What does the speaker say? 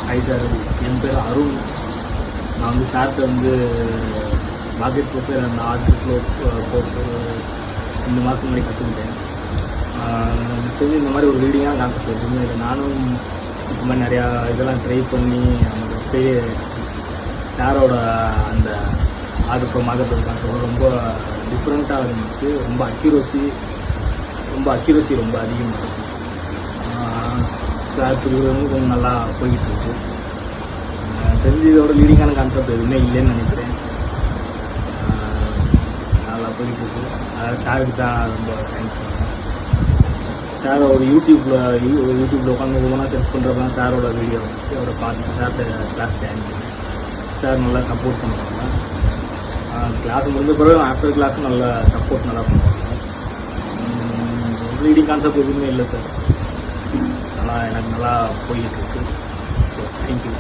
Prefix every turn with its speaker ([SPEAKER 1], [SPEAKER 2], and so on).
[SPEAKER 1] Hi sir, என் பேர் அருண். நான் வந்து சார்கிட்ட வந்து பாக்கெட் ப்ரொஃபைல் அந்த ஆர்ட் ஃப்ளோ கோர்ஸ் 2 மாதம் முன்னாடி கற்றுக்கிட்டேன். எனக்கு தெரிஞ்சு இந்த மாதிரி ஒரு ரீடிங்கான கான்செப்ட் இருக்குதுன்னு இல்லை. நானும் இந்த மாதிரி நிறையா இதெல்லாம் ட்ரை பண்ணி அந்த சாரோட அந்த ஆர்ட் ஃப்ளோ மார்க்கெட் கான்செப்ட் ரொம்ப டிஃப்ரெண்ட்டாக இருந்துச்சு. ரொம்ப அக்யூரசி ரொம்ப அதிகமாக இருக்கும். சார் சொல்லுறது கொஞ்சம் நல்லா போய்கிட்டு இருக்கு. தெரிஞ்சு இதோட லீடிங்கான கான்செப்ட் எதுவுமே இல்லைன்னு நினைக்கிறேன். நல்லா போய்கிட்டு இருக்கு. அதாவது சாருக்கு தான் ரொம்ப தேங்க்ஸ் சொல்லுவேன். சார் ஒரு யூடியூப்பில் உட்காந்து ஒவ்வொன்றா செட் பண்ணுறதுலாம் சாரோட வீடியோ வந்துச்சு. அவரை பார்த்து சார்கிட்ட கிளாஸ் ஜாயின் பண்ணேன். சார் நல்லா சப்போர்ட் பண்ணுவாங்க. கிளாஸ் முடிஞ்ச பிறகு ஆஃப்டர் கிளாஸும் நல்லா சப்போர்ட் நல்லா பண்ணுவாங்க. லீடிங் கான்செப்ட் எதுவுமே இல்லை சார். எனக்கு நல்லா போய்கிட்டு இருக்கு. So thank you.